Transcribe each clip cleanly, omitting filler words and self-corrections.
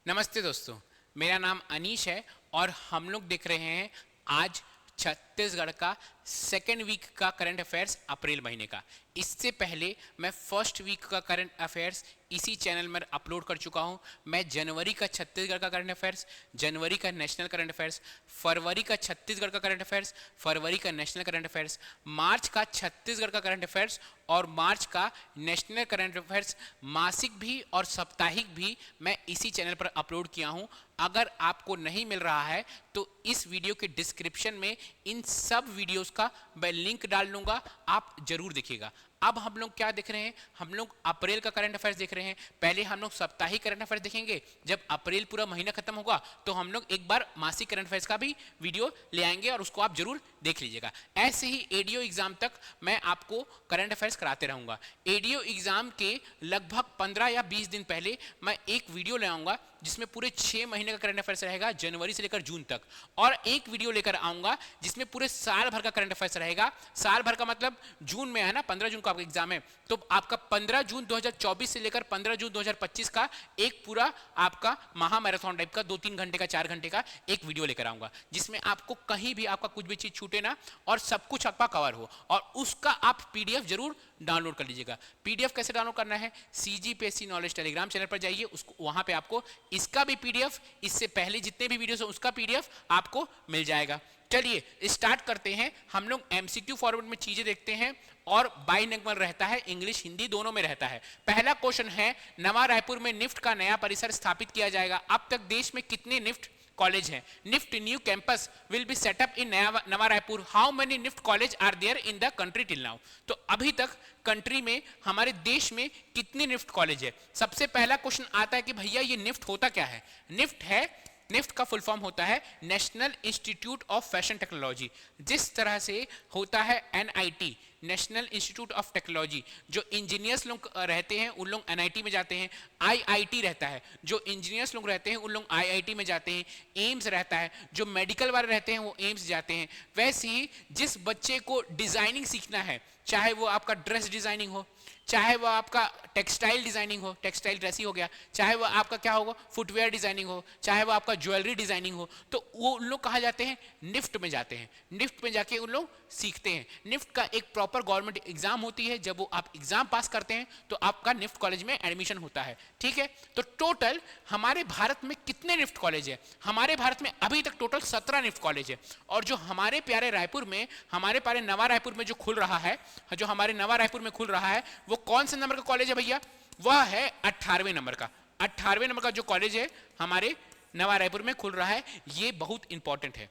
नमस्ते दोस्तों, मेरा नाम अनीश है और हम लोग देख रहे हैं आज छत्तीसगढ़ का सेकेंड वीक का करंट अफेयर्स अप्रैल महीने का। इससे पहले मैं फर्स्ट वीक का करंट अफेयर्स इसी चैनल में अपलोड कर चुका हूं। मैं जनवरी का छत्तीसगढ़ का करंट अफेयर्स, जनवरी का नेशनल करंट अफेयर्स, फरवरी का छत्तीसगढ़ का करंट अफेयर्स, फरवरी का नेशनल करंट अफेयर्स, मार्च का छत्तीसगढ़ का करंट अफेयर्स और मार्च का नेशनल करंट अफेयर्स मासिक भी और साप्ताहिक भी मैं इसी चैनल पर अपलोड किया हूं। अगर आपको नहीं मिल रहा है तो इस वीडियो के डिस्क्रिप्शन में इन सब वीडियोस का मैं लिंक डाल लूंगा, आप जरूर देखिएगा। अब हम लोग क्या देख रहे हैं? हम लोग अप्रैल का करंट अफेयर्स देख रहे हैं। पहले हम लोग साप्ताहिक करंट अफेयर्स देखेंगे, जब अप्रैल पूरा महीना खत्म होगा तो हम लोग एक बार मासिक करंट अफेयर्स का भी वीडियो ले आएंगे और उसको आप जरूर देख लीजिएगा। ऐसे ही एडीओ एग्जाम तक मैं आपको करंट अफेयर्स कराते रहूंगा। एडीओ एग्जाम के लगभग 15 या 20 दिन पहले मैं एक वीडियो ले आऊंगा जिसमें पूरे 6 महीने का करंट अफेयर्स रहेगा, जनवरी से लेकर जून तक, और एक वीडियो लेकर आऊंगा जिसमें पूरे साल भर का करंट अफेयर्स रहेगा। साल भर का मतलब जून में है ना, 15 जून को आपका एग्जाम है, तो आपका 15 जून 2024 से लेकर 15 जून 2025 का एक पूरा आपका महा मैराथन टाइप का 2-3 घंटे का 4 घंटे का एक वीडियो लेकर आऊंगा जिसमें आपको कहीं भी आपका कुछ भी चीज छूटे ना और सब कुछ आपका कवर हो, और उसका आप पीडीएफ जरूर डाउनलोड कर लीजिएगा। पीडीएफ कैसे डाउनलोड करना है? सीजीपीएससी नॉलेज टेलीग्राम चैनल पर जाइए, उसको वहां पे आपको इसका भी पीडीएफ, इससे पहले जितने भी वीडियोस हैं उसका पीडीएफ आपको मिल जाएगा। चलिए स्टार्ट करते हैं। हम लोग एमसीक्यू फॉर्मेट में चीजें देखते हैं और बाइलिंगुअल रहता है, इंग्लिश हिंदी दोनों में रहता है। पहला क्वेश्चन है, नवा रायपुर में निफ्ट का नया परिसर स्थापित किया जाएगा। अब तक देश में कितने निफ्ट कॉलेज है? NIFT new campus will be set up in Nava Raipur. How many NIFT college are there in the country till now? तो अभी तक कंट्री में, हमारे देश में कितने निफ्ट कॉलेज है? सबसे पहला क्वेश्चन आता है कि भैया ये निफ्ट होता क्या है? निफ्ट है, निफ्ट का फुल फॉर्म होता है national institute of fashion technology. जिस तरह से होता है NIT, national institute of technology, जो इंजीनियर्स लोग रहते हैं उन लोग एनआईटी में जाते हैं। आईआईटी रहता है, जो इंजीनियर्स लोग रहते हैं उन लोग आईआईटी में जाते हैं। एम्स रहता है, जो मेडिकल वाले रहते हैं वो एम्स जाते हैं। वैसे ही जिस बच्चे को डिजाइनिंग सीखना है, चाहे वो आपका ड्रेस डिजाइनिंग हो, चाहे वो आपका टेक्सटाइल डिजाइनिंग हो, टेक्सटाइल ड्रेस ही हो गया, चाहे वो आपका क्या होगा फुटवेयर डिजाइनिंग हो, चाहे वो आपका ज्वेलरी डिजाइनिंग हो, तो वो उन लोग कहा जाते हैं निफ्ट में जाते हैं। निफ्ट में जाके उन लोग सीखते हैं। निफ्ट का एक प्रॉपर गवर्नमेंट एग्जाम होती है, जब वो आप एग्जाम पास करते हैं तो आपका निफ्ट कॉलेज में एडमिशन होता है। ठीक है, तो टोटल हमारे भारत में कितने निफ्ट कॉलेज है? हमारे भारत में अभी तक टोटल 17 निफ्ट कॉलेज है। और जो हमारे प्यारे रायपुर में, हमारे प्यारे नवा रायपुर में जो खुल रहा है, जो हमारे नवा रायपुर में खुल रहा है, वो कौन से नंबर का कॉलेज है भैया? वह है 18वें नंबर का। 18वें नंबर का जो कॉलेज है हमारे नवा रायपुर में खुल रहा है, ये बहुत इंपॉर्टेंट है।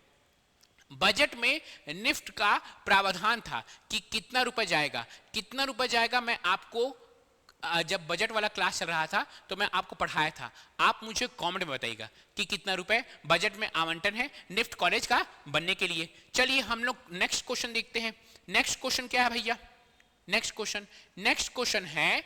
बजट में निफ्ट का प्रावधान था कि कितना रुपए जाएगा, कितना रुपए जाएगा। मैं आपको जब बजट वाला क्लास चल रहा था तो मैं आपको पढ़ाया था। आप मुझे कमेंट में बताइएगा कि कितना रुपए बजट में आवंटन है निफ्ट कॉलेज का बनने के लिए। चलिए हम लोग नेक्स्ट क्वेश्चन देखते हैं। नेक्स्ट क्वेश्चन क्या है भैया? नेक्स्ट क्वेश्चन है,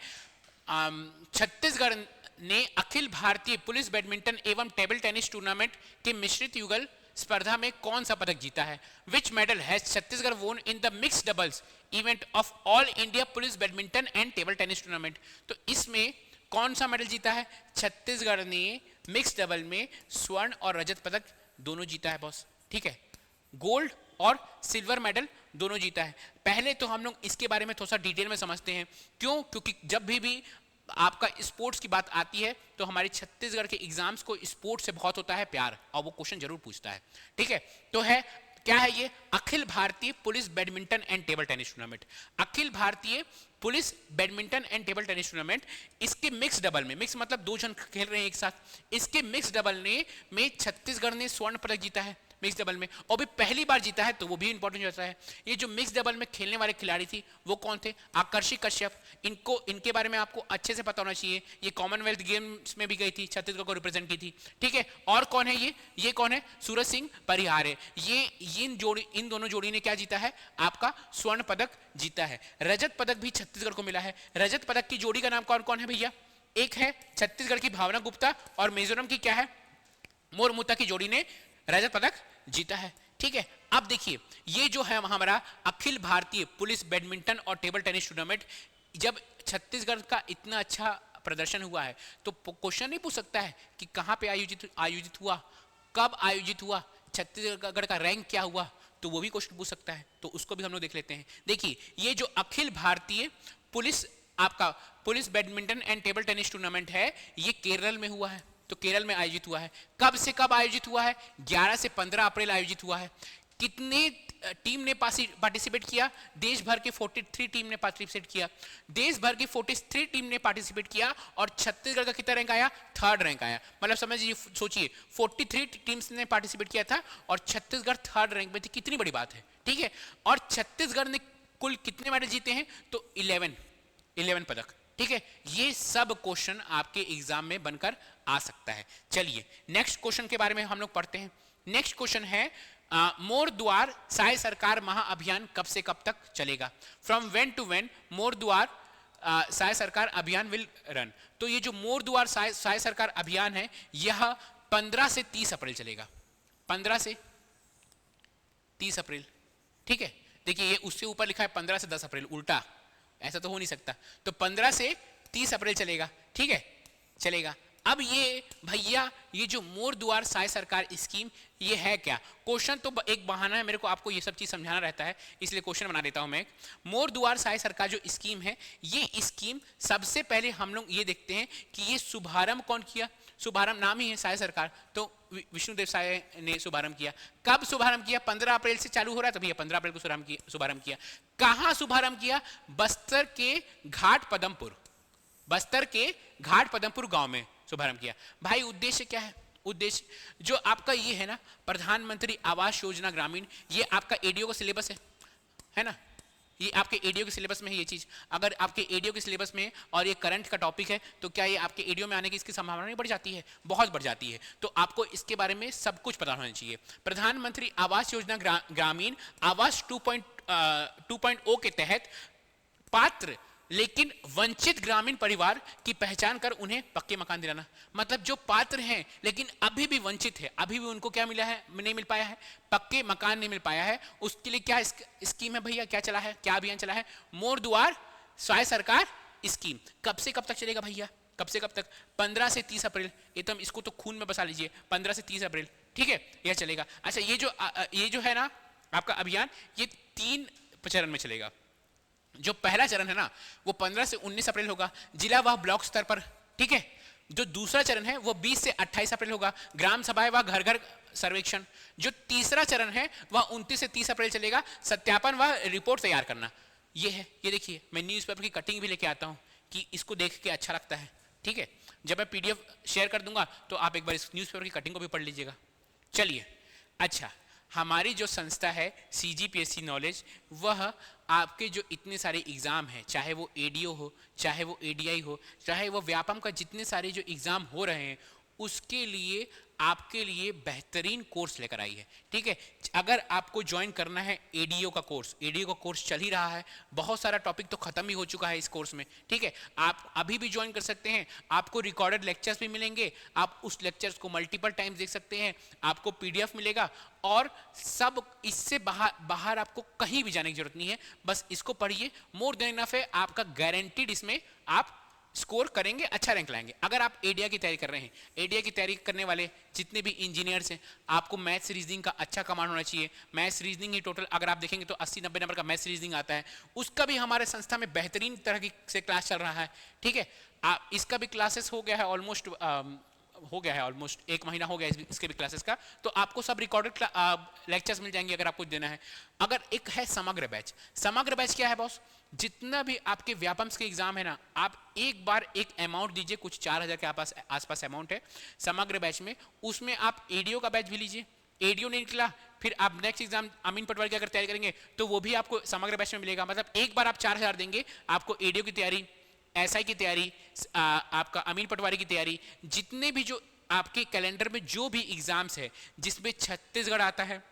छत्तीसगढ़ ने अखिल भारतीय पुलिस बैडमिंटन एवं टेबल टेनिस टूर्नामेंट के मिश्रित युगल स्पर्धा में कौन सा पदक जीता है? विच मेडल हैज छत्तीसगढ़ वोन in the mixed doubles event of all India police badminton and table tennis tournament? तो इसमें कौन सा मेडल जीता है? छत्तीसगढ़ ने मिक्स डबल में स्वर्ण और रजत पदक दोनों जीता है बॉस। ठीक है, गोल्ड और सिल्वर मेडल दोनों जीता है। पहले तो हम लोग इसके बारे में थोड़ा सा डिटेल में समझते हैं। क्यों? क्योंकि जब भी आपका स्पोर्ट्स की बात आती है तो हमारे छत्तीसगढ़ के एग्जाम्स को स्पोर्ट्स से बहुत होता है प्यार, और वो क्वेश्चन जरूर पूछता है। ठीक है, तो है क्या है ये? अखिल भारतीय police badminton and table tennis tournament. अखिल भारतीय police badminton and table tennis tournament, इसके मिक्स डबल में, मिक्स मतलब दो जन खेल रहे हैं एक साथ, इसके मिक्स डबल में छत्तीसगढ़ ने स्वर्ण पदक जीता है मिक्स डबल में, और भी पहली बार जीता है, तो वो भी इंपॉर्टेंट होता है। ये जो मिक्स डबल में खेलने वाले खिलाड़ी थी वो कौन थे? आकर्षि कश्यप। इनके बारे में आपको अच्छे से पता होना चाहिए। ये कॉमनवेल्थ गेम्स में भी गई थी, छत्तीसगढ़ को रिप्रेजेंट की थी। ठीक है, और कौन है ये कौन है? सूरज सिंह परिहार है। इन दोनों जोड़ी ने क्या जीता है? आपका स्वर्ण पदक जीता है। रजत पदक भी छत्तीसगढ़ को मिला है। रजत पदक की जोड़ी का नाम कौन कौन है भैया? एक है छत्तीसगढ़ की भावना गुप्ता और मिजोरम की क्या है? मोरमुता की जोड़ी ने रजत पदक जीता है। ठीक है, अब देखिए ये जो है हमारा अखिल भारतीय पुलिस बैडमिंटन और टेबल टेनिस टूर्नामेंट, जब छत्तीसगढ़ का इतना अच्छा प्रदर्शन हुआ है तो क्वेश्चन नहीं पूछ सकता है कि कहाँ पे आयोजित हुआ, कब आयोजित हुआ, छत्तीसगढ़ का रैंक क्या हुआ, तो वो भी क्वेश्चन पूछ सकता है। तो उसको भी हम लोग देख लेते हैं। देखिए ये जो अखिल भारतीय police badminton and table tennis tournament है ये केरल में हुआ है। तो केरल में आयोजित हुआ है। कब से कब आयोजित हुआ है? 11 से 15 अप्रैल आयोजित हुआ है। कितने टीम ने पार्टिसिपेट किया? देश भर के 43 टीम ने पार्टिसिपेट किया। देश भर की 43 टीम ने पार्टिसिपेट किया और छत्तीसगढ़ का कितना रैंक आया? 3rd रैंक आया। मतलब समझिए, सोचिए 43 टीम्स ने पार्टिसिपेट किया था और छत्तीसगढ़ 3rd रैंक में थी। कितनी बड़ी बात है, ठीक है। और छत्तीसगढ़ ने कुल कितने मेडल जीते हैं? तो 11 पदक, ठीक है। ये सब क्वेश्चन आपके एग्जाम में बनकर आ सकता है। चलिए नेक्स्ट क्वेश्चन के बारे में हम लोग पढ़ते हैं। नेक्स्ट क्वेश्चन है मोर दुआर साय सरकार महाअभियान कब से कब तक चलेगा? फ्रॉम व्हेन टू व्हेन मोर दुआर साय सरकार अभियान विल रन। तो ये जो मोर दुआर साय सरकार अभियान है यह 15 से 30 अप्रैल चलेगा। 15 से 30 अप्रैल, ठीक है। देखिए ये उससे ऊपर लिखा है 15 से 10 अप्रैल, उल्टा ऐसा तो हो नहीं सकता। तो 15 से 30 अप्रैल चलेगा, ठीक है, चलेगा। अब ये भैया ये जो मोर दुआर साय सरकार स्कीम ये है क्या? क्वेश्चन तो एक बहाना है, मेरे को आपको ये सब चीज समझाना रहता है, इसलिए क्वेश्चन बना देता हूं मैं। मोर दुआर साय सरकार जो स्कीम है, ये स्कीम सबसे पहले हम लोग ये देखते हैं कि ये शुभारंभ कौन किया। शुभारंभ नाम ही है साय सरकार, तो विष्णुदेव साय ने शुभारंभ किया। कब शुभारंभ किया? 15 अप्रैल से चालू हो रहा है, तो भैया 15 अप्रैल को शुभारंभ किया। कहां शुभारंभ किया? बस्तर के घाट पदमपुर गांव में शुभारंभ किया। भाई उद्देश्य क्या है? उद्देश्य जो आपका ये है ना, प्रधानमंत्री आवास योजना ग्रामीण, ये आपका एडीओ का सिलेबस है ना, ये आपके एडीओ के सिलेबस में है ये चीज। अगर आपके एडीओ के सिलेबस में और ये करंट का टॉपिक है तो क्या ये आपके एडीओ में आने की इसकी संभावना नहीं बढ़ जाती है? बहुत बढ़ जाती है। तो आपको इसके बारे में सब कुछ पता होना चाहिए। प्रधानमंत्री आवास योजना ग्रामीण आवास 2.0 के तहत पात्र लेकिन वंचित ग्रामीण परिवार की पहचान कर उन्हें पक्के मकान दिलाना। मतलब जो पात्र हैं लेकिन अभी भी वंचित है, अभी भी उनको क्या मिला है? नहीं मिल पाया है, पक्के मकान नहीं मिल पाया है, उसके लिए क्या स्कीम है भैया? क्या चला है, क्या अभियान चला है? मोर दुआर साय सरकार स्कीम। कब से कब तक चलेगा भैया? कब से कब तक? 15 से 30 अप्रैल। ये तो इसको तो खून में बसा लीजिए, 15 से 30 अप्रैल, ठीक है, यह चलेगा। अच्छा ये जो है ना आपका अभियान, ये 3 चरण में चलेगा। जो पहला चरण है ना वो 15 से 19 अप्रैल होगा, जिला व ब्लॉक स्तर पर, ठीक है। जो दूसरा चरण है वो 20 से 28 अप्रैल होगा, ग्राम सभाएं व घर घर सर्वेक्षण। जो तीसरा चरण है वह 29 से 30 अप्रैल चलेगा, सत्यापन व रिपोर्ट तैयार करना। ये है, ये देखिए मैं न्यूज़पेपर की कटिंग भी लेके आता हूँ कि इसको देख के अच्छा लगता है, ठीक है। जब मैं PDF शेयर कर दूंगा तो आप एक बार इस न्यूज़पेपर की कटिंग को भी पढ़ लीजिएगा। चलिए, अच्छा हमारी जो संस्था है CGPSC नॉलेज, वह आपके जो इतने सारे एग्ज़ाम हैं, चाहे वो ADO हो, चाहे वो ADI हो, चाहे वो व्यापम का जितने सारे जो एग्ज़ाम हो रहे हैं, उसके लिए आपके लिए बेहतरीन कोर्स लेकर आई है, ठीक है। अगर आपको ज्वाइन करना है ADO का कोर्स चल ही रहा है, बहुत सारा टॉपिक तो खत्म ही हो चुका है इस कोर्स में, ठीक है। आप अभी भी ज्वाइन कर सकते हैं, आपको रिकॉर्डेड लेक्चर्स भी मिलेंगे, आप उस लेक्चर्स को मल्टीपल टाइम्स देख सकते हैं, आपको PDF मिलेगा और सब इससे बाहर आपको कहीं भी जाने की जरूरत नहीं है। बस इसको पढ़िए, मोर देन इनफ है, आपका गारंटीड इसमें आप स्कोर करेंगे, अच्छा रैंक लाएंगे। अगर आप ADI की तैयारी कर रहे हैं, ADI की तैयारी करने वाले जितने भी इंजीनियर्स हैं, आपको मैथ्स रीजनिंग का अच्छा कमांड होना चाहिए। मैथ्स रीजनिंग ही टोटल अगर आप देखेंगे तो 80-90 नंबर का मैथ्स रीजनिंग आता है, उसका भी हमारे संस्था में बेहतरीन तरह से क्लास चल रहा है, ठीक है। इसका भी क्लासेस हो गया है ऑलमोस्ट 1 महीना हो गया इसके भी क्लासेस का, तो आपको सब रिकॉर्डेड लेक्चर्स मिल जाएंगे अगर आपको देना है। अगर एक है समग्र बैच क्या है बॉस? जितना भी आपके व्यापम्स के एग्जाम है ना, आप एक बार एक अमाउंट दीजिए, कुछ 4000 के आसपास अमाउंट है समग्र बैच में, उसमें आप ADO का बैच भी लीजिए। ADO नहीं निकला, फिर आप नेक्स्ट एग्जाम अमीन पटवारी की अगर तैयारी करेंगे तो वो भी आपको समग्र बैच में मिलेगा। मतलब एक बार आप 4000 देंगे, आपको ADO की तैयारी, SI की तैयारी, आपका अमीन पटवारी की तैयारी, जितने भी जो आपके कैलेंडर में जो भी एग्जाम्स है जिसमें छत्तीसगढ़ आता है,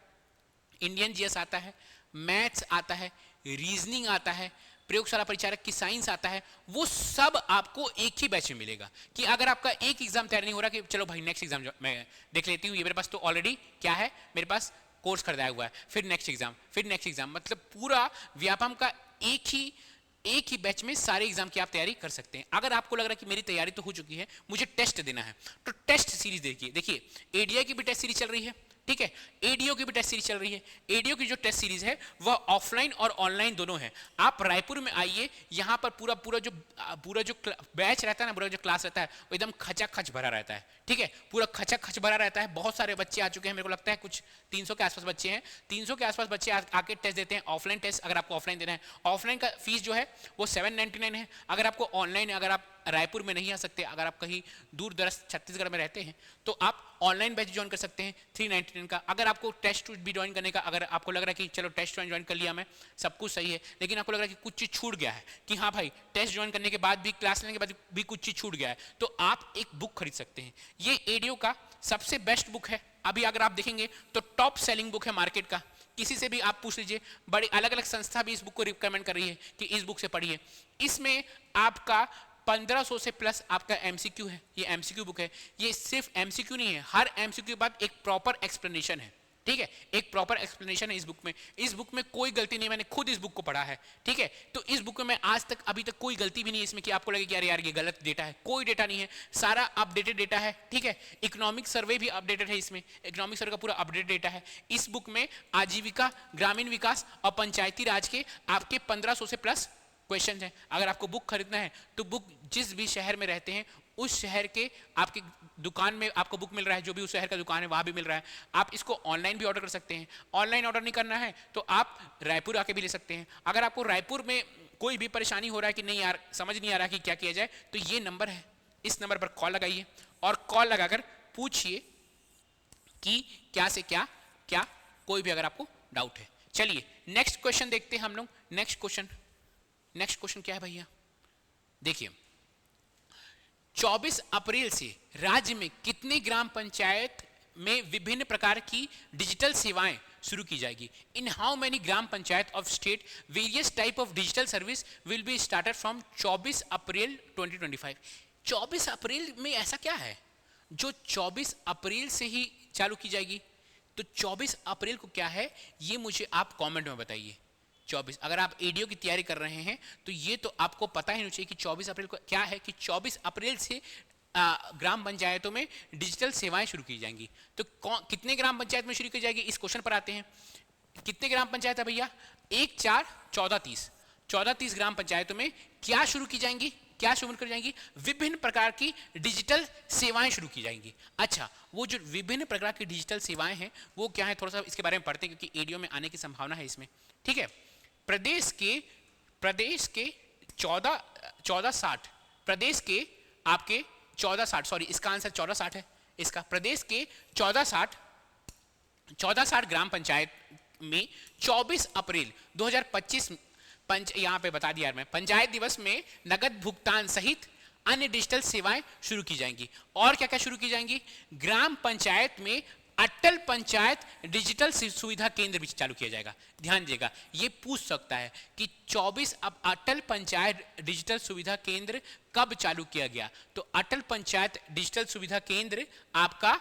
इंडियन GS आता है, मैथ्स आता है, रीजनिंग आता है, प्रयोगशाला परिचारक की साइंस आता है, वो सब आपको एक ही बैच में मिलेगा। कि अगर आपका एक एग्जाम तैयार नहीं हो रहा कि चलो भाई नेक्स्ट एग्जाम मैं देख लेती हूँ, ये मेरे पास तो ऑलरेडी क्या है, मेरे पास कोर्स खरीदाया हुआ है, फिर नेक्स्ट एग्जाम, मतलब पूरा व्यापम का एक ही एक ही बैच में सारे एग्जाम की आप तैयारी कर सकते हैं। अगर आपको लग रहा है कि मेरी तैयारी तो हो चुकी है, मुझे टेस्ट देना है, तो टेस्ट सीरीज देखिए। देखिए एडीआई की भी टेस्ट सीरीज चल रही है, ठीक है, एडीओ की भी टेस्ट सीरीज चल रही है। एडीओ की जो टेस्ट सीरीज है वह ऑफलाइन और ऑनलाइन दोनों है। आप रायपुर में आइए, यहाँ पर पूरा जो बैच रहता है ना, पूरा जो क्लास रहता है वो एकदम खचाखच भरा रहता है, ठीक है, पूरा खचाखच भरा रहता है। बहुत सारे बच्चे आ चुके हैं, मेरे को लगता है कुछ 300 के आसपास बच्चे हैं। 300 के आसपास बच्चे आके टेस्ट देते हैं। ऑफलाइन टेस्ट अगर आपको ऑफलाइन देना है, ऑफलाइन का फीस जो है वो 799 है। अगर आपको ऑनलाइन, अगर आप रायपुर में नहीं आ सकते, अगर आप कहीं दूर दराज छत्तीसगढ़ में रहते हैं, तो आप ऑनलाइन बैच ज्वाइन कर सकते हैं 399 का। अगर आपको टेस्ट भी ज्वाइन करने का, अगर आपको लग रहा है कि चलो टेस्ट ज्वाइन कर लिया मैं, सब कुछ सही है, लेकिन आपको लग रहा है कि कुछ चीज़ छूट गया है, कि हाँ भाई टेस्ट ज्वाइन करने के बाद भी, क्लास लेने के बाद भी कुछ चीज़ छूट गया है, तो आप एक बुक खरीद सकते हैं। ये एडीओ का सबसे बेस्ट बुक है। अभी अगर आप देखेंगे तो टॉप सेलिंग बुक है मार्केट का। किसी से भी आप पूछ लीजिए, बड़ी अलग अलग संस्था भी इस बुक को रिकमेंड कर रही है कि इस बुक से पढ़िए। इसमें आपका 1500 से प्लस आपका एमसीक्यू है। ये एमसीक्यू बुक है। ये सिर्फ एमसीक्यू नहीं है, हर एमसीक्यू के बाद एक प्रॉपर एक्सप्लेनेशन है, ठीक है, एक प्रॉपर एक्सप्लेनेशन है इस बुक में। इस बुक में कोई गलती नहीं, मैंने खुद इस बुक को पढ़ा है, ठीक है। तो इस बुक में आज तक, अभी तक कोई गलती भी नहीं है इसमें कि आपको लगे कि यार ये गलत डेटा है। कोई डेटा नहीं है, सारा अपडेटेड डेटा है, ठीक है। इकोनॉमिक सर्वे भी अपडेटेड है इसमें, इकोनॉमिक सर्वे का पूरा अपडेटेड डेटा है। इस बुक में आजीविका, ग्रामीण विकास और पंचायती राज के आपके 1500 से प्लस क्वेश्चन है। अगर आपको बुक खरीदना है तो बुक जिस भी शहर में रहते हैं उस शहर के आपकी दुकान में आपको बुक मिल रहा है, जो भी उस शहर का दुकान है वहां भी मिल रहा है। आप इसको ऑनलाइन भी ऑर्डर कर सकते हैं। ऑनलाइन ऑर्डर नहीं करना है तो आप रायपुर आके भी ले सकते हैं। अगर आपको रायपुर में कोई भी परेशानी हो रहा है कि नहीं यार समझ नहीं आ रहा कि क्या किया जाए, तो ये नंबर है, इस नंबर पर कॉल लगाइए और कॉल लगाकर पूछिए कि क्या से क्या क्या, कोई भी अगर आपको डाउट है। चलिए नेक्स्ट क्वेश्चन देखते हैं हम लोग। नेक्स्ट क्वेश्चन क्या है भैया? देखिए 24 अप्रैल से राज्य में कितने ग्राम पंचायत में विभिन्न प्रकार की डिजिटल सेवाएं शुरू की जाएगी? इन how many gram panchayat of state various type of digital service will be started from 24 अप्रैल 2025। 24 अप्रैल में ऐसा क्या है जो 24 अप्रैल से ही चालू की जाएगी? तो 24 अप्रैल को क्या है ये मुझे आप कमेंट में बताइए। 24, अगर आप एडीओ की तैयारी कर रहे हैं तो ये तो आपको पता ही नहीं चाहिए कि 24 अप्रैल को क्या है, कि 24 अप्रैल से ग्राम पंचायतों में डिजिटल सेवाएं शुरू की जाएंगी। तो कितने ग्राम पंचायत में शुरू की जाएगी, इस क्वेश्चन पर आते हैं। कितने ग्राम पंचायत है भैया? 1, 4, 14, 30, 14-30 ग्राम पंचायतों में क्या शुरू की जाएंगी? क्या शुरू कर जाएंगी? विभिन्न प्रकार की डिजिटल सेवाएं शुरू की जाएंगी। अच्छा, वो जो विभिन्न प्रकार की डिजिटल सेवाएं हैं वो क्या है, थोड़ा सा इसके बारे में पढ़ते हैं क्योंकि एडीओ में आने की संभावना है इसमें, ठीक है। प्रदेश के 1460, प्रदेश के आपके 1460, सॉरी इसका आंसर 1460 है इसका। प्रदेश के 1460 ग्राम पंचायत में 24 अप्रैल 2025 यहाँ पे बता दिया मैं, पंचायत दिवस में नगद भुगतान सहित अन्य डिजिटल सेवाएं शुरू की जाएंगी। और क्या क्या शुरू की जाएंगी? ग्राम पंचायत में अटल पंचायत डिजिटल सुविधा केंद्र भी चालू किया जाएगा। ध्यान दीजिएगा, ये पूछ सकता है कि 24 अब अटल पंचायत डिजिटल सुविधा केंद्र कब चालू किया गया? तो अटल पंचायत डिजिटल सुविधा केंद्र आपका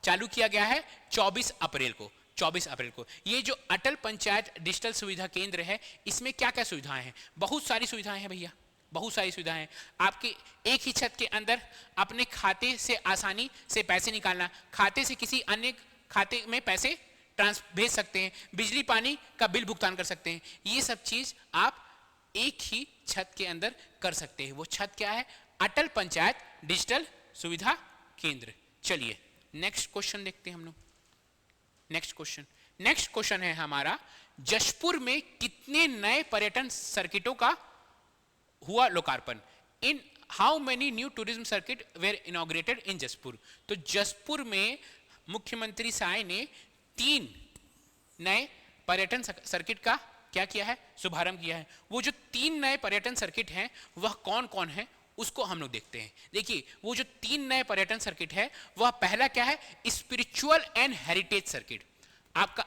चालू किया गया है 24 अप्रैल को। 24 अप्रैल को ये जो अटल पंचायत डिजिटल सुविधा केंद्र है, इसमें क्या क्या सुविधाएं हैं? बहुत सारी सुविधाएं हैं भैया, बहुत सारी सुविधाएं हैं। आपके एक ही छत के अंदर अपने खाते से आसानी से पैसे निकालना, खाते से किसी अन्य खाते में पैसे भेज सकते हैं, बिजली पानी का बिल भुगतान कर सकते हैं। ये सब चीज आप एक ही छत के अंदर कर सकते हैं। वो छत क्या है? अटल पंचायत डिजिटल सुविधा केंद्र। चलिए नेक्स्ट क्वेश्चन देखते हैं हम लोग। नेक्स्ट क्वेश्चन है हमारा, जशपुर में कितने नए पर्यटन सर्किटों का हुआ लोकार्पण? In how many new tourism circuit were inaugurated in Jashpur? तो जशपुर में मुख्यमंत्री साय ने 3 नए पर्यटन सर्किट का क्या किया है? शुभारंभ किया है। वो जो 3 नए पर्यटन सर्किट हैं वह कौन कौन है उसको हम लोग देखते हैं। देखिए वो जो 3 नए पर्यटन सर्किट है वह पहला क्या है? स्पिरिचुअल एंड हेरिटेज सर्किट, आपका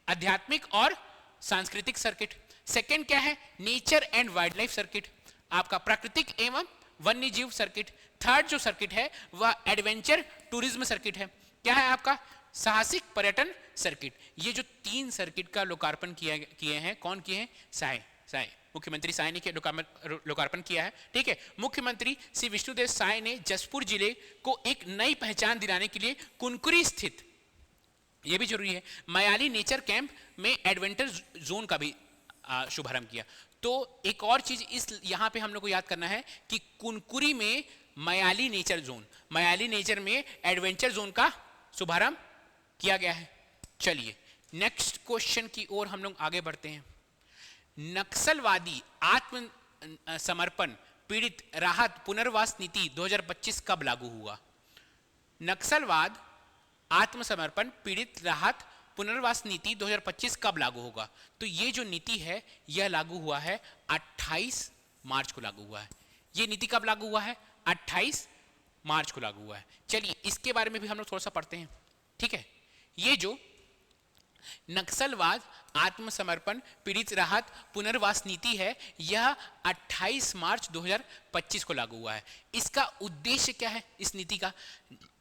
आध्यात्मिक और सांस्कृतिक सर्किट। सेकंड क्या है? Nature and wild life circuit, आपका प्राकृतिक एवं वन्य जीव सर्किट। थर्ड जो सर्किट है वह एडवेंचर टूरिज्म सर्किट है। क्या है आपका? साहसिक पर्यटन सर्किट। ये जो 3 सर्किट का लोकार्पण किए हैं, कौन किए हैं? साय, मुख्यमंत्री साय ने लोकार्पण किया है। ठीक है, मुख्यमंत्री श्री विष्णुदेव साय ने जसपुर जिले को एक नई पहचान दिलाने के लिए कुनकुरी स्थित, यह भी जरूरी है, मयाली नेचर कैंप में एडवेंचर जोन का भी शुभारंभ किया। तो एक और चीज इस यहां पे हम लोग को याद करना है कि कुनकुरी में Mayali nature zone, Mayali nature में एडवेंचर जोन का शुभारंभ किया गया है। चलिए नेक्स्ट क्वेश्चन की ओर हम लोग आगे बढ़ते हैं। नक्सलवादी आत्म समर्पण पीड़ित राहत पुनर्वास नीति 2025 कब लागू हुआ? नक्सलवाद आत्मसमर्पण पीड़ित राहत पुनर्वास नीति 2025 कब लागू होगा? तो ये जो नीति है यह लागू हुआ है 28 मार्च को लागू हुआ है। ये नीति कब लागू हुआ है? 28 मार्च को लागू हुआ है। चलिए इसके बारे में भी हम लोग थोड़ा सा पढ़ते हैं। ठीक है, ये जो नक्सलवाद आत्मसमर्पण पीड़ित राहत पुनर्वास नीति है यह 28 मार्च 2025 को लागू हुआ है। इसका उद्देश्य क्या है इस नीति का?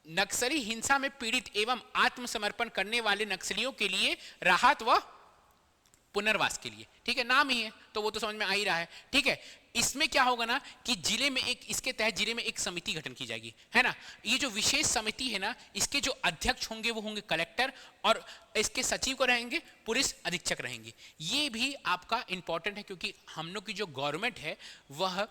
नक्सली हिंसा में पीड़ित एवं आत्मसमर्पण करने वाले नक्सलियों के लिए राहत व पुनर्वास के लिए। ठीक है, नाम ही है तो वो तो समझ में आ ही रहा है। ठीक है, इसमें क्या होगा ना कि जिले में एक, इसके तहत जिले में एक समिति गठन की जाएगी, है ना। ये जो विशेष समिति है ना, इसके जो अध्यक्ष होंगे वो होंगे कलेक्टर और इसके सचिव को रहेंगे पुलिस अधीक्षक रहेंगे। ये भी आपका इंपॉर्टेंट है क्योंकि हम लोग की जो गवर्नमेंट है वह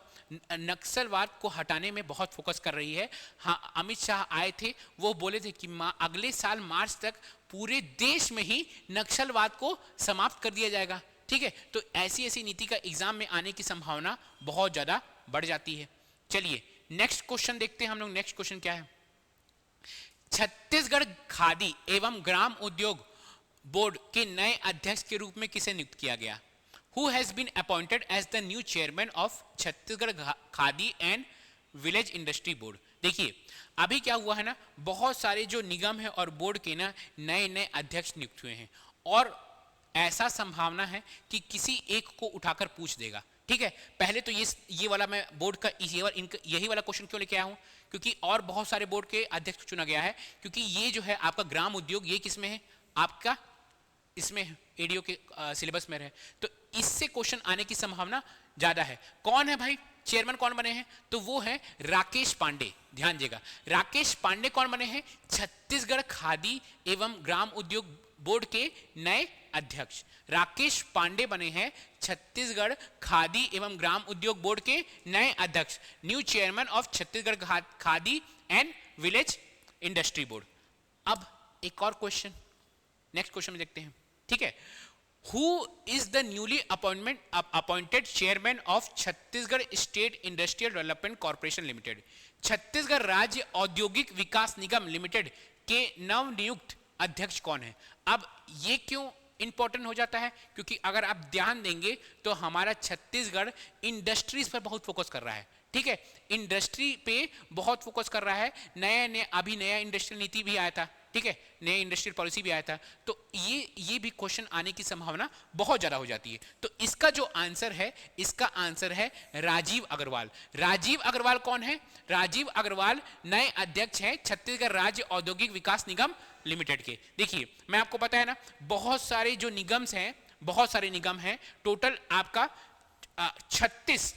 नक्सलवाद को हटाने में बहुत फोकस कर रही है। हाँ, अमित शाह आए थे, वो बोले थे कि अगले साल मार्च तक पूरे देश में ही नक्सलवाद को समाप्त कर दिया जाएगा। ठीक है, तो ऐसी ऐसी नीति का एग्जाम में आने की संभावना बहुत ज्यादा बढ़ जाती है। चलिए नेक्स्ट क्वेश्चन देखते हैं हम लोग। नेक्स्ट क्वेश्चन क्या है? छत्तीसगढ़ खादी एवं ग्राम उद्योग बोर्ड के नए अध्यक्ष के रूप में किसे नियुक्त किया गया? Who has been appointed as the new chairman of Chhattisgarh khadi and village industry board? देखिए अभी क्या हुआ है ना, बहुत सारे जो निगम है और बोर्ड के ना नए नए अध्यक्ष नियुक्त हुए हैं और ऐसा संभावना है कि किसी एक को उठाकर पूछ देगा। ठीक है, पहले तो ये वाला मैं बोर्ड का यही वाला क्वेश्चन क्यों लेके आया हूं क्योंकि और बहुत सारे बोर्ड के अध्यक्ष चुना गया है, क्योंकि ये जो है आपका ग्राम उद्योग ये किसमें है? आपका इसमें एडीओ के सिलेबस में रहे, तो इससे क्वेश्चन आने की संभावना ज्यादा है। कौन है भाई चेयरमैन? कौन बने हैं? तो वो है राकेश पांडे। ध्यान देगा, राकेश पांडे कौन बने हैं? छत्तीसगढ़ खादी एवं ग्राम उद्योग बोर्ड के नए अध्यक्ष राकेश पांडे बने हैं छत्तीसगढ़ खादी एवं ग्राम उद्योग बोर्ड के नए अध्यक्ष, new chairman of Chhattisgarh khadi and village industry board. अब एक और क्वेश्चन नेक्स्ट क्वेश्चन में देखते हैं। ठीक है, Who is the newly appointed chairman of Chhattisgarh state industrial development corporation limited? Chhattisgarh राज्य औद्योगिक विकास निगम लिमिटेड के नवनियुक्त अध्यक्ष कौन है? अब ये क्यों इंपॉर्टेंट हो जाता है? क्योंकि अगर आप ध्यान देंगे तो हमारा छत्तीसगढ़ इंडस्ट्रीज पर बहुत फोकस कर रहा है। ठीक है, इंडस्ट्री पे बहुत फोकस कर रहा है। अभी नया इंडस्ट्रियल नीति भी आया था। ठीक है, नया इंडस्ट्रियल पॉलिसी भी आया था, तो ये भी क्वेश्चन आने की संभावना बहुत ज्यादा हो जाती है। तो इसका जो आंसर है, इसका आंसर है राजीव अग्रवाल। राजीव अग्रवाल कौन है? राजीव अग्रवाल नए अध्यक्ष हैं छत्तीसगढ़ राज्य औद्योगिक विकास निगम लिमिटेड के। देखिए मैं आपको पता है ना, बहुत सारे जो निगम्स हैं, बहुत सारे निगम हैं, टोटल आपका 36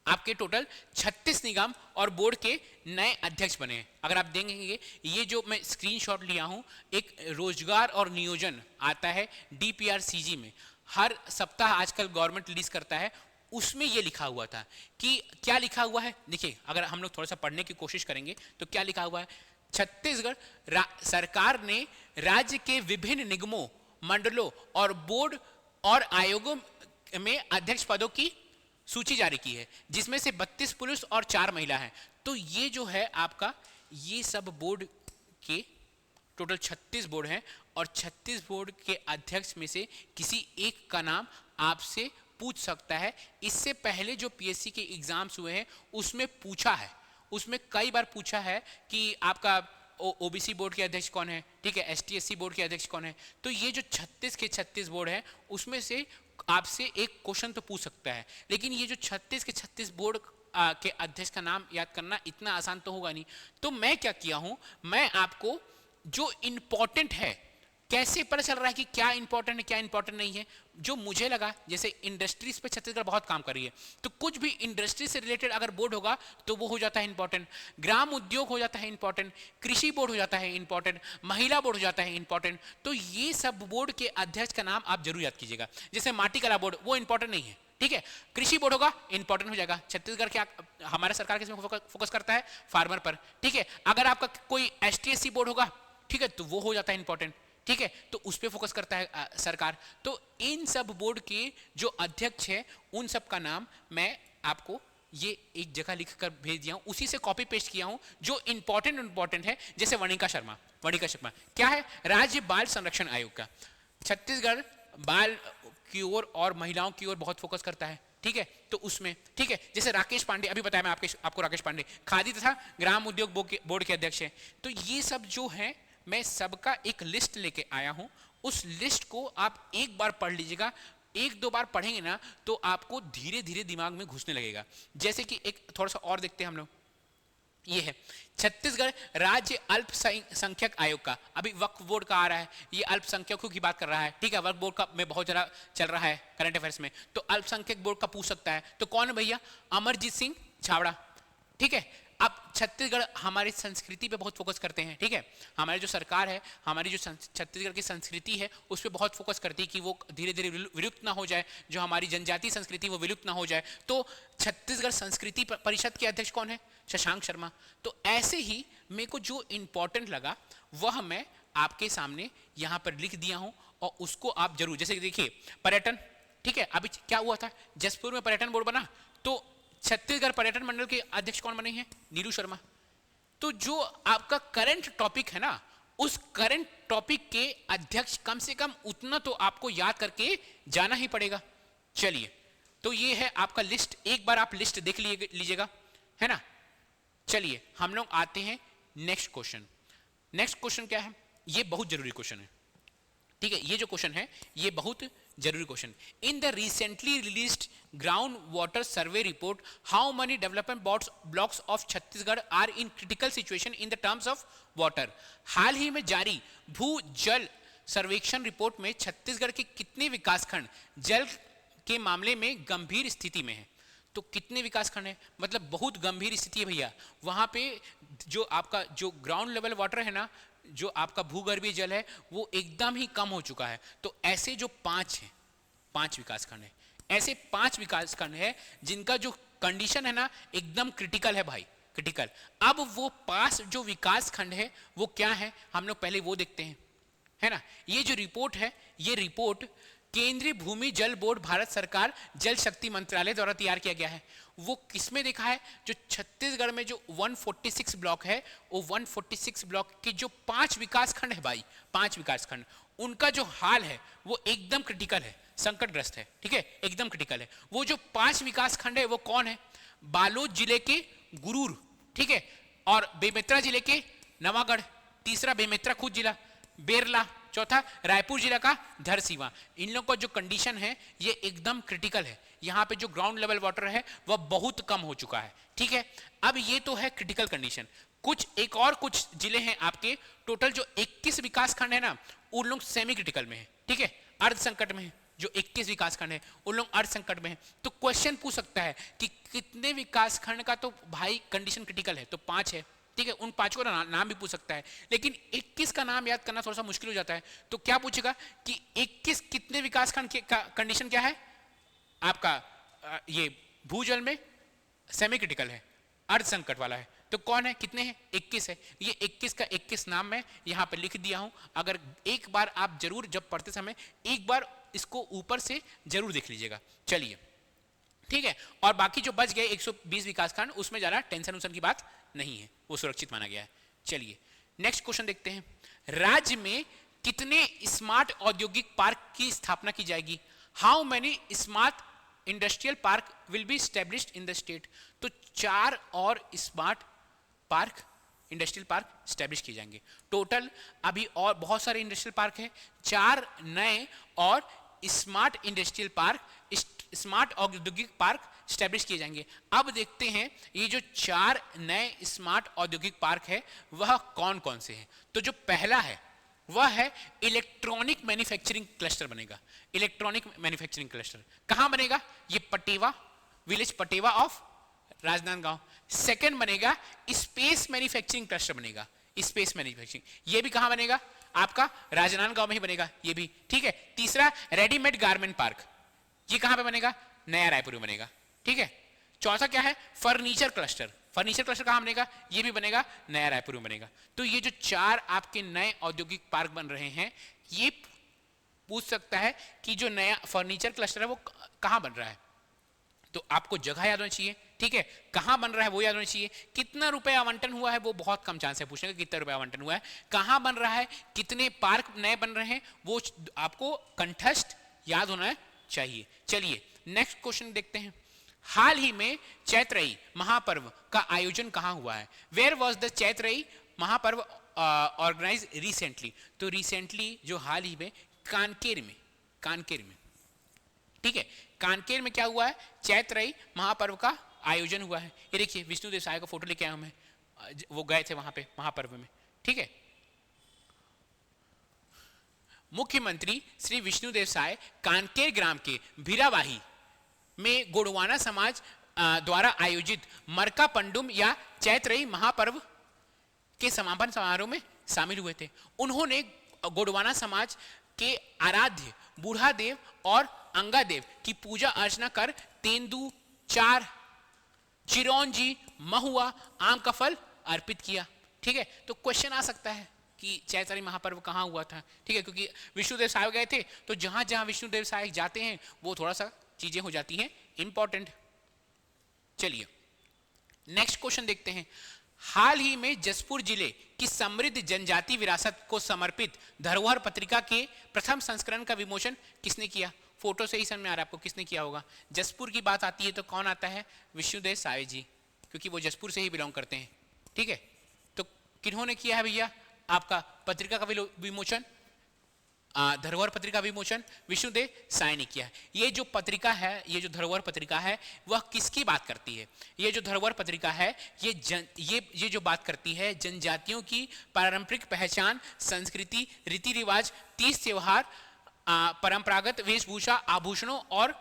आपके टोटल 36 निगम और बोर्ड के नए अध्यक्ष बने हैं। अगर आप देखेंगे ये जो मैं स्क्रीनशॉट लिया हूं, एक रोजगार और नियोजन आता है डीपीआरसीजी में, हर सप्ताह आजकल गवर्नमेंट रिलीज करता है, उसमें ये लिखा हुआ था कि क्या लिखा हुआ है। देखिए अगर हम लोग थोड़ा सा पढ़ने की कोशिश करेंगे तो क्या लिखा हुआ है? छत्तीसगढ़ सरकार ने राज्य के विभिन्न निगमों, मंडलों और बोर्ड और आयोगों में अध्यक्ष पदों की सूची जारी की है, जिसमें से 32 पुरुष और 4 महिला हैं। तो ये जो है आपका, ये सब बोर्ड के टोटल 36 बोर्ड हैं और 36 बोर्ड के अध्यक्ष में से किसी एक का नाम आपसे पूछ सकता है। इससे पहले जो पीएससी के एग्जाम्स हुए हैं उसमें पूछा है, उसमें कई बार पूछा है कि आपका ओबीसी बोर्ड के अध्यक्ष कौन है, ठीक है, एसटी/एससी बोर्ड के अध्यक्ष कौन है। तो ये जो 36 के 36 बोर्ड है उसमें से आपसे एक क्वेश्चन तो पूछ सकता है, लेकिन ये जो 36 के 36 बोर्ड के अध्यक्ष का नाम याद करना इतना आसान तो होगा नहीं। तो मैं क्या किया हूं, मैं आपको जो इंपॉर्टेंट है कैसे पता चल रहा है कि क्या इंपॉर्टेंट है क्या इंपॉर्टेंट नहीं है? जो मुझे लगा, जैसे इंडस्ट्रीज पे छत्तीसगढ़ बहुत काम कर रही है, तो कुछ भी इंडस्ट्री से रिलेटेड अगर बोर्ड होगा तो वो हो जाता है इंपॉर्टेंट, ग्राम उद्योग हो जाता है इंपॉर्टेंट, कृषि बोर्ड हो जाता है इंपॉर्टेंट, महिला बोर्ड हो जाता है इंपॉर्टेंट। तो ये सब बोर्ड के अध्यक्ष का नाम आप जरूर याद कीजिएगा। जैसे माटी कला बोर्ड, वो इंपॉर्टेंट नहीं है, ठीक है। कृषि बोर्ड होगा, इंपॉर्टेंट हो जाएगा। छत्तीसगढ़ क्या हमारा सरकार किसमें फोकस करता है? फार्मर पर, ठीक है। अगर आपका कोई STSC बोर्ड होगा, ठीक है, तो वो हो जाता है इंपॉर्टेंट, ठीक है, तो उस पर फोकस करता है सरकार। तो इन सब बोर्ड के जो अध्यक्ष है उन सब का नाम मैं आपको ये एक जगह लिख कर भेज दिया हूं, उसी से कॉपी पेस्ट किया हूं जो इंपॉर्टेंट है। जैसे वणिका शर्मा क्या है? राज्य बाल संरक्षण आयोग का। छत्तीसगढ़ बाल की ओर और महिलाओं की ओर बहुत फोकस करता है, ठीक है, तो उसमें, ठीक है। जैसे राकेश पांडे, अभी बताया मैं आपको राकेश पांडे खादी तथा ग्राम उद्योग बोर्ड के अध्यक्ष हैं। तो ये सब जो है मैं सबका एक लिस्ट लेके आया हूं, उस लिस्ट को आप एक बार पढ़ लीजिएगा। एक दो बार पढ़ेंगे ना तो आपको धीरे धीरे दिमाग में घुसने लगेगा। जैसे कि एक थोड़ा सा और देखते हैं हम लोग, ये है छत्तीसगढ़ राज्य अल्पसंख्यक आयोग का। अभी वक्फ बोर्ड का आ रहा है, ये अल्पसंख्यकों की बात कर रहा है, ठीक है। वक्फ बोर्ड का में बहुत ज़्यादा चल रहा है करंट अफेयर्स में, तो अल्पसंख्यक बोर्ड का पूछ सकता है। तो कौन है भैया? अमरजीत सिंह छाबड़ा, ठीक है। अब छत्तीसगढ़ हमारी संस्कृति पे बहुत फोकस करते हैं, ठीक है। हमारी जो सरकार है, हमारी जो छत्तीसगढ़ की संस्कृति है उस पर बहुत फोकस करती है कि वो धीरे धीरे विलुप्त ना हो जाए, जो हमारी जनजातीय संस्कृति वो विलुप्त ना हो जाए। तो छत्तीसगढ़ संस्कृति परिषद के अध्यक्ष कौन है? शशांक शर्मा। तो ऐसे ही मेरे को जो इंपॉर्टेंट लगा वह मैं आपके सामने यहाँ पर लिख दिया हूँ, और उसको आप जरूर, जैसे देखिए पर्यटन, ठीक है। अभी क्या हुआ था, जसपुर में पर्यटन बोर्ड बना, तो छत्तीसगढ़ पर्यटन मंडल के अध्यक्ष कौन बने हैं? नीरू शर्मा। तो जो आपका करंट टॉपिक है ना, उस करंट टॉपिक के अध्यक्ष कम से कम उतना तो आपको याद करके जाना ही पड़ेगा। चलिए, तो ये है आपका लिस्ट, एक बार आप लिस्ट देख लीजिएगा, है ना। चलिए हम लोग आते हैं नेक्स्ट क्वेश्चन। नेक्स्ट क्वेश्चन क्या है? ये बहुत जरूरी क्वेश्चन है, ठीक है। ये जो क्वेश्चन है ये बहुत जरूरी question. In the recently released ground water survey report, how many development blocks of Chhattisgarh are in critical situation in the terms of water. हाल ही में जारी भू जल सर्वेक्षण रिपोर्ट में छत्तीसगढ़ के कितने विकासखंड जल के मामले में गंभीर स्थिति में है? तो कितने विकासखंड है, मतलब बहुत गंभीर स्थिति है भैया। वहां पे जो आपका जो ग्राउंड लेवल वाटर है ना, जो आपका भूगर्भीय जल है वो एकदम ही कम हो चुका है। तो ऐसे जो 5 विकासखंड है, ऐसे 5 विकासखंड है जिनका जो कंडीशन है ना एकदम क्रिटिकल है भाई, क्रिटिकल। अब वो 5 जो विकासखंड है वो क्या है, हम लोग पहले वो देखते हैं, है ना। ये जो रिपोर्ट है, ये रिपोर्ट केंद्रीय भूमि जल बोर्ड भारत सरकार जल शक्ति मंत्रालय द्वारा तैयार किया गया है। वो किसमें देखा है? जो छत्तीसगढ़ में जो 146 ब्लॉक है, वो 146 ब्लॉक के जो 5 विकासखंड है भाई, 5 विकासखंड, उनका जो हाल है वो एकदम क्रिटिकल है, संकटग्रस्त है, ठीक है, एकदम क्रिटिकल है। वो जो 5 विकासखंड है वो कौन है? बालोद जिले के गुरूर, ठीक है, और बेमेतरा जिले के नवागढ़, तीसरा बेमेतरा खुद जिला बेरला, चौथा रायपुर जिला का धरसीवा। इन लोगों का जो कंडीशन है ये एकदम क्रिटिकल है। यहाँ पे जो ग्राउंड लेवल वाटर है वह बहुत कम हो चुका है, ठीक है। अब ये तो है क्रिटिकल कंडीशन। एक और कुछ जिले हैं आपके, टोटल जो 21 विकासखंड है ना, उन लोग सेमी क्रिटिकल में है, ठीक है, अर्ध संकट में है। जो 21 विकासखंड है उन लोग अर्ध संकट में है। तो क्वेश्चन पूछ सकता है कि कितने विकासखंड का तो भाई कंडीशन क्रिटिकल है, तो 5 है, ठीक है। उन 5 को नाम भी पूछ सकता है, लेकिन 21 का नाम याद करना थोड़ा सा मुश्किल हो जाता है। तो क्या पूछेगा कि 21 कितने विकासखंड का कंडीशन क्या है आपका? ये भूजल में सेमी क्रिटिकल है, अर्ध संकट वाला है। तो कौन है, कितने हैं? 21 है। ये 21 का 21 नाम मैं यहाँ पे लिख दिया हूँ। अगर एक बार आप जरूर जब पढ़ते समय एक बार इसको ऊपर से जरूर देख लीजिएगा। चलिए, ठीक है। और बाकी जो बच गए 120 विकासखंड, उसमें ज़्यादा टेंशन की बात नहीं है, वो सुरक्षित माना गया है। चलिए नेक्स्ट क्वेश्चन देखते हैं। राज्य में कितने स्मार्ट औद्योगिक पार्क की स्थापना की जाएगी? How many smart industrial park will be established in the state? तो 4 और smart park, industrial park establish किए जाएंगे। टोटल अभी और बहुत सारे इंडस्ट्रियल पार्क हैं, 4 नए और स्मार्ट इंडस्ट्रियल पार्क, स्मार्ट औद्योगिक पार्क स्टैब्लिश किए जाएंगे। अब देखते हैं ये जो 4 नए स्मार्ट औद्योगिक पार्क है वह कौन कौन से हैं। तो जो पहला है वह है इलेक्ट्रॉनिक मैन्युफैक्चरिंग क्लस्टर बनेगा। इलेक्ट्रॉनिक मैन्युफैक्चरिंग क्लस्टर कहां बनेगा? ये Patewa, village Patewa of Rajnandgaon. Second बनेगा स्पेस मैन्युफैक्चरिंग क्लस्टर बनेगा, स्पेस मैन्युफैक्चरिंग, ये भी कहां बनेगा? आपका राजनांदगांव में ही बनेगा, ये भी ठीक है। तीसरा रेडीमेड गारमेंट पार्क, ये कहां पे बनेगा? नया रायपुर में बनेगा, ठीक है। चौथा क्या है? फर्नीचर क्लस्टर, फर्नीचर क्लस्टर कहां बनेगा? ये भी बनेगा नया रायपुर में बनेगा। तो ये जो 4 आपके नए औद्योगिक पार्क बन रहे हैं, ये पूछ सकता है कि जो नया फर्नीचर क्लस्टर है वो कहां बन रहा है, तो आपको जगह याद होनी चाहिए, ठीक है। कहां बन रहा है वो याद होनी चाहिए। कितना रुपए आवंटन हुआ है वो बहुत कम चांस है पूछने का, कितना रुपए आवंटन हुआ है। कहां बन रहा है, कितने पार्क नए बन रहे हैं, वो आपको कंठस्थ याद होना चाहिए। चलिए नेक्स्ट क्वेश्चन देखते हैं। हाल ही में चैत्रई महापर्व का आयोजन कहां हुआ है? वेयर वॉज द चैत्रई महापर्व ऑर्गेनाइज रिसेंटली? तो रिसेंटली जो हाल ही में कानकेर में, कानकेर में, ठीक है, कानकेर में क्या हुआ है? चैत्रई महापर्व का आयोजन हुआ है। ये देखिए विष्णुदेव साय का फोटो लेके आया हूं मैं, वो गए थे वहां पे महापर्व में, ठीक है। मुख्यमंत्री श्री विष्णुदेव साय कानकेर ग्राम के भीरावाही में गोंडवाना समाज द्वारा आयोजित मरका पंडुम या चैत्रई महापर्व के समापन समारोह में शामिल हुए थे। उन्होंने गोंडवाना समाज के आराध्य बूढ़ादेव और अंगादेव की पूजा अर्चना कर तेंदू, चार, चिरौंजी, महुआ, आम का फल अर्पित किया, ठीक है। तो क्वेश्चन आ सकता है कि चैत्रई महापर्व कहाँ हुआ था, ठीक है, क्योंकि विष्णुदेव साय गए थे, तो जहां जहां विष्णुदेव साय जाते हैं वो थोड़ा सा चीजें हो जाती हैं इंपॉर्टेंट। चलिए नेक्स्ट क्वेश्चन देखते हैं। हाल ही में जसपुर जिले की समृद्ध जनजाति विरासत को समर्पित धरोहर पत्रिका के प्रथम संस्करण का विमोचन किसने किया? फोटो से ही समझ में आ रहा है आपको किसने किया होगा। जसपुर की बात आती है तो कौन आता है? विष्णुदेव साय जी, क्योंकि वो जसपुर से ही बिलोंग करते हैं, ठीक है। तो किन्होंने किया है भैया आपका पत्रिका का विमोचन, धरोहर पत्रिका विमोचन? विष्णुदेव साय ने किया है। ये जो पत्रिका है, ये जो धरोहर पत्रिका है, वह किसकी बात करती है? ये जो धरोहर पत्रिका है ये जो बात करती है जनजातियों की पारंपरिक पहचान, संस्कृति, रीति रिवाज, तीज त्योहार, परंपरागत वेशभूषा, आभूषणों और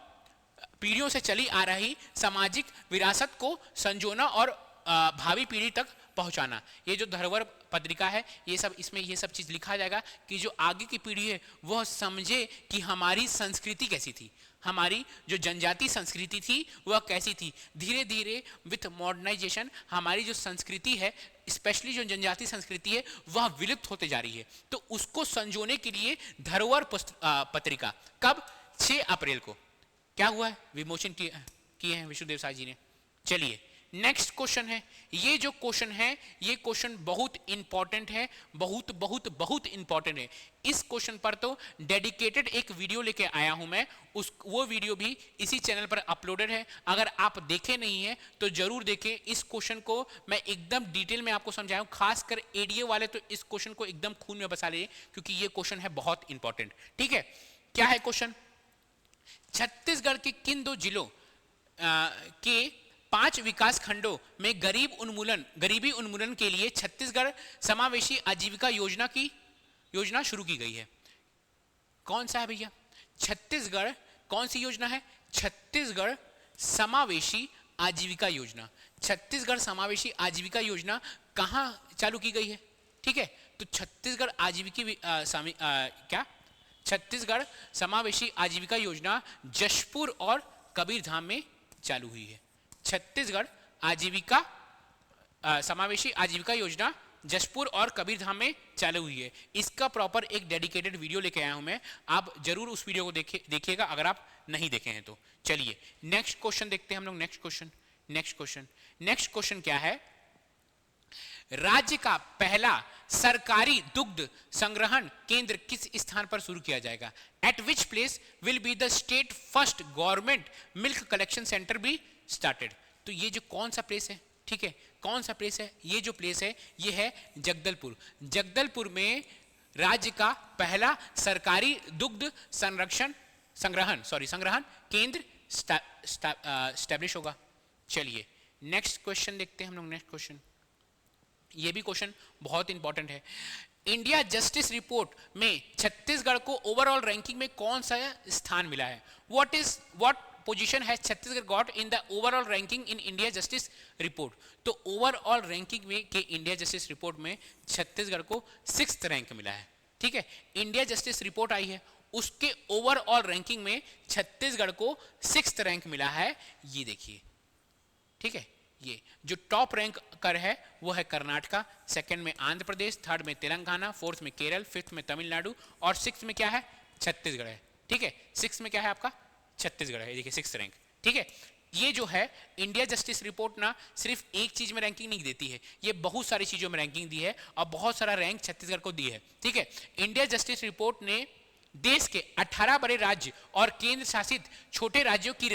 पीढ़ियों से चली आ रही सामाजिक विरासत को संजोना और भावी पीढ़ी तक पहुंचाना। ये जो धरोहर पत्रिका है, ये सब इसमें ये सब चीज लिखा जाएगा कि जो आगे की पीढ़ी है वह समझे कि हमारी संस्कृति कैसी थी, हमारी जो जनजाति संस्कृति थी वह कैसी थी। धीरे धीरे विथ मॉडर्नाइजेशन हमारी जो संस्कृति है, स्पेशली जो जनजाति संस्कृति है, वह विलुप्त होते जा रही है। तो उसको संजोने के लिए धरोहर पत्रिका कब? 6 अप्रैल को क्या हुआ है? विमोचन किए हैं विष्णुदेव साय जी ने। चलिए नेक्स्ट क्वेश्चन है। ये जो क्वेश्चन है, ये क्वेश्चन बहुत इंपॉर्टेंट है, बहुत बहुत बहुत इंपॉर्टेंट है। इस क्वेश्चन पर तो डेडिकेटेड एक वीडियो लेके आया हूं मैं, वो वीडियो भी इसी चैनल पर अपलोडेड है। अगर आप देखे नहीं है तो जरूर देखें। इस क्वेश्चन को मैं एकदम डिटेल में आपको समझाया हूं, खासकर एडीए वाले तो इस क्वेश्चन को एकदम खून में बसा लिए, क्योंकि ये क्वेश्चन है बहुत इंपॉर्टेंट, ठीक है। क्या है क्वेश्चन? छत्तीसगढ़ के किन 2 जिलों के 5 विकास खंडों में गरीबी उन्मूलन के लिए छत्तीसगढ़ समावेशी आजीविका योजना शुरू की गई है? कौन सा है भैया? छत्तीसगढ़ कौन सी योजना है? छत्तीसगढ़ समावेशी आजीविका योजना। छत्तीसगढ़ समावेशी आजीविका योजना कहां चालू की गई है? ठीक है, तो छत्तीसगढ़ छत्तीसगढ़ समावेशी आजीविका योजना जशपुर और कबीरधाम में चालू हुई है। छत्तीसगढ़ समावेशी आजीविका योजना जशपुर और कबीरधाम में चालू हुई है। इसका प्रॉपर एक डेडिकेटेड वीडियो लेके आया हूं मैं, आप जरूर उस वीडियो को देखिएगा अगर आप नहीं देखे हैं तो। चलिए नेक्स्ट क्वेश्चन देखते हैं हम लोग। नेक्स्ट क्वेश्चन क्या है? राज्य का पहला सरकारी दुग्ध संग्रहण केंद्र किस स्थान पर शुरू किया जाएगा? Eight which place will be the state first government milk collection centre be started? तो ये जो कौन सा प्लेस है, ठीक है, कौन सा प्लेस है? ये जो प्लेस है ये है जगदलपुर। जगदलपुर में राज्य का पहला सरकारी दुग्ध संग्रहण केंद्र स्टैब्लिश होगा। चलिए नेक्स्ट क्वेश्चन देखते हैं हम लोग। नेक्स्ट क्वेश्चन ये भी क्वेश्चन बहुत इंपॉर्टेंट है। इंडिया जस्टिस रिपोर्ट में छत्तीसगढ़ को ओवरऑल रैंकिंग में कौन सा स्थान मिला है? व्हाट पोजीशन है Chhattisgarh got in the overall ranking in India justice report? तो ओवरऑल रैंकिंग में के इंडिया जस्टिस रिपोर्ट में छत्तीसगढ़ को 6th रैंक मिला है। ठीक है, इंडिया जस्टिस रिपोर्ट आई है, उसके ओवरऑल रैंकिंग में छत्तीसगढ़ को 6th रैंक मिला है। ये देखिए, ठीक है, ये जो टॉप रैंक कर है वो है कर्नाटका, सेकंड में आंध्र प्रदेश, थर्ड में तेलंगाना, फोर्थ में केरल, फिफ्थ में तमिलनाडु और 6th में क्या है? छत्तीसगढ़ है। ठीक है, 6th में क्या है आपका? छत्तीसगढ़ है। देखिए 6th रैंक। ठीक है, ये जो है इंडिया जस्टिस रिपोर्ट ना सिर्फ एक चीज में रैंकिंग नहीं देती है, ये बहुत सारी चीजों में रैंकिंग दी है और बहुत सारा रैंक छत्तीसगढ़ को दी है। ठीक है, इंडिया जस्टिस रिपोर्ट ने देश के 18 बड़े राज्य और केंद्र शासित छोटे राज्यों की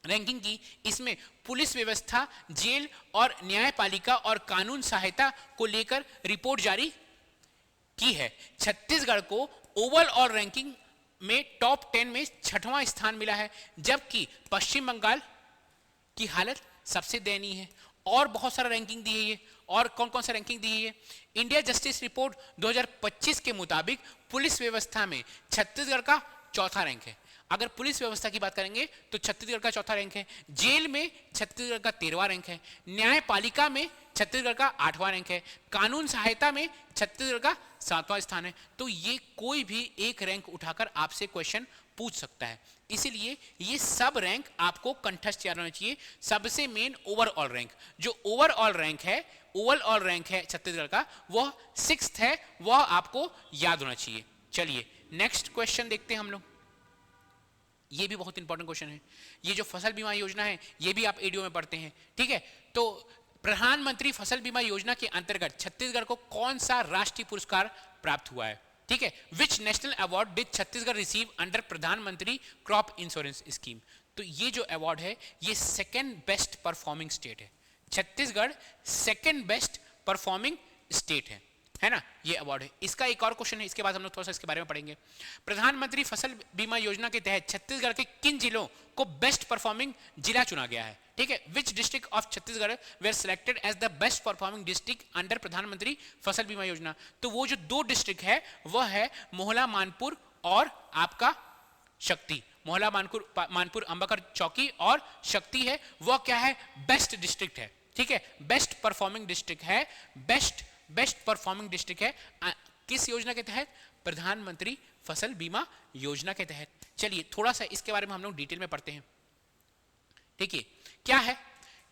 रैंकिंग की। इसमें पुलिस व्यवस्था, जेल और न्यायपालिका और कानून सहायता को लेकर रिपोर्ट जारी की है। छत्तीसगढ़ को ओवरऑल रैंकिंग में टॉप 10 में 6वां स्थान मिला है, जबकि पश्चिम बंगाल की हालत सबसे दयनीय है। और बहुत सारा रैंकिंग दी है ये, और कौन कौन सा रैंकिंग दी है ये? इंडिया जस्टिस रिपोर्ट 2025 के मुताबिक पुलिस व्यवस्था में छत्तीसगढ़ का 4था रैंक है। अगर पुलिस व्यवस्था की बात करेंगे तो छत्तीसगढ़ का 4था रैंक है, जेल में छत्तीसगढ़ का 13वां रैंक है, न्यायपालिका में छत्तीसगढ़ का 8वां रैंक है, कानून सहायता में छत्तीसगढ़ का 7वां स्थान है। तो ये कोई भी एक रैंक उठाकर आपसे क्वेश्चन पूछ सकता है, इसीलिए ये सब रैंक आपको कंठस्थ याद होना चाहिए। सबसे मेन ओवरऑल रैंक, जो ओवरऑल रैंक है छत्तीसगढ़ का, वह 6th है, वह आपको याद होना चाहिए। चलिए नेक्स्ट क्वेश्चन देखते हैं हम लोग। ये भी बहुत इंपॉर्टेंट क्वेश्चन है। ये जो फसल बीमा योजना है ये भी आप एडीओ में पढ़ते हैं। ठीक है, तो प्रधानमंत्री फसल बीमा योजना के अंतर्गत छत्तीसगढ़ को कौन सा राष्ट्रीय पुरस्कार प्राप्त हुआ है? ठीक है, which national award did Chhattisgarh receive under प्रधानमंत्री क्रॉप इंश्योरेंस स्कीम? तो ये जो अवार्ड है ये 2nd बेस्ट परफॉर्मिंग स्टेट है। Chhattisgarh 2nd best performing state है ना, ये अवार्ड है। इसका एक और क्वेश्चन है, इसके बाद हम लोग थोड़ा सा इसके बारे में पढ़ेंगे। प्रधानमंत्री फसल बीमा योजना के तहत छत्तीसगढ़ के किन जिलों को बेस्ट परफॉर्मिंग जिला चुना गया है? ठीक है, which district of Chhattisgarh were selected as the best performing district under Pradhan Mantri Fasal बीमा योजना? तो वो जो 2 डिस्ट्रिक्ट है वह है मोहला मानपुर और आपका शक्ति। मोहला मानपुर अंबाकर चौकी और शक्ति है, वह क्या है? बेस्ट डिस्ट्रिक्ट है। ठीक है, बेस्ट परफॉर्मिंग डिस्ट्रिक्ट है, बेस्ट परफॉर्मिंग डिस्ट्रिक्ट है। किस योजना के तहत? प्रधानमंत्री फसल बीमा योजना के तहत। चलिए थोड़ा सा इसके बारे में हम लोग डिटेल में पढ़ते हैं। देखिए क्या है,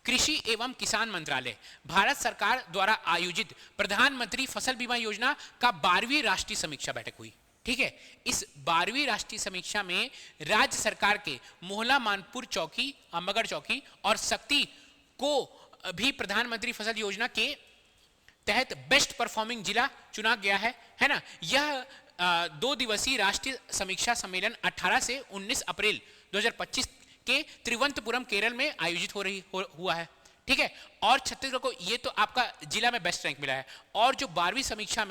कृषि एवं किसान मंत्रालय भारत सरकार द्वारा आयोजित प्रधानमंत्री फसल बीमा योजना का 12वीं राष्ट्रीय समीक्षा बैठक हुई। ठीक है, इस 12वीं राष्ट्रीय समीक्षा में राज्य सरकार के मोहला मानपुर चौकी, अंबागढ़ चौकी और शक्ति को भी प्रधानमंत्री फसल योजना के तहत बेस्ट परफॉर्मिंग जिला चुना गया है ना। यह 2 दिवसीय राष्ट्रीय समीक्षा सम्मेलन 18 से 19 अप्रैल 2025 के तिरुवनंतपुरम केरल में आयोजित हुआ है। ठीक है, और छत्तीसगढ़ को ये तो आपका जिला में बेस्ट रैंक मिला है, और जो 12वीं समीक्षा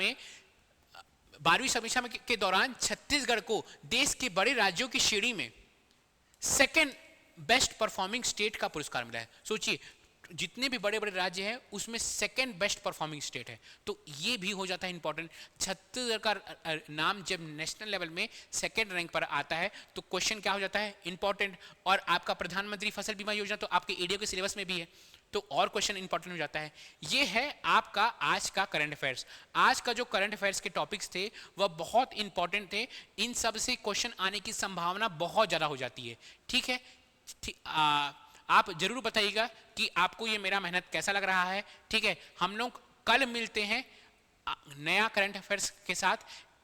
में के दौरान छत्तीसगढ़ को देश के बड़े राज्यों की श्रेणी में 2nd बेस्ट परफॉर्मिंग स्टेट का पुरस्कार मिला है। सोचिए जितने भी बड़े बड़े राज्य हैं उसमें 2nd बेस्ट परफॉर्मिंग स्टेट है, तो ये भी हो जाता है इंपॉर्टेंट। छत्तीसगढ़ का नाम जब नेशनल लेवल में 2nd रैंक पर आता है तो क्वेश्चन क्या हो जाता है? इंपॉर्टेंट। और आपका प्रधानमंत्री फसल बीमा योजना तो आपके एडीओ के सिलेबस में भी है, तो और क्वेश्चन इंपॉर्टेंट हो जाता है। ये है आपका आज का करंट अफेयर्स। आज का जो करंट अफेयर्स के टॉपिक्स थे वह बहुत इंपॉर्टेंट थे, इन सब से क्वेश्चन आने की संभावना बहुत ज़्यादा हो जाती है। ठीक है, आप जरूर बताइएगा कि आपको ये मेरा मेहनत कैसा लग रहा है। ठीक है, हम लोग कल मिलते हैं नया करंट अफेयर्स के साथ,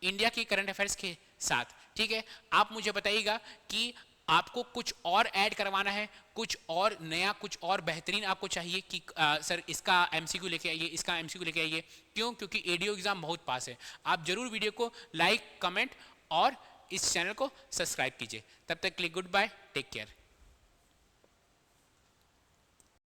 इंडिया की करंट अफेयर्स के साथ। ठीक है, आप मुझे बताइएगा कि आपको कुछ और ऐड करवाना है, कुछ और नया, कुछ और बेहतरीन आपको चाहिए कि सर इसका एमसीक्यू लेके आइए, इसका एमसीक्यू लेके आइए। क्यों? क्योंकि एडीओ एग्जाम बहुत पास है। आप जरूर वीडियो को लाइक, कमेंट और इस चैनल को सब्सक्राइब कीजिए। तब तक के लिए गुड बाय, टेक केयर।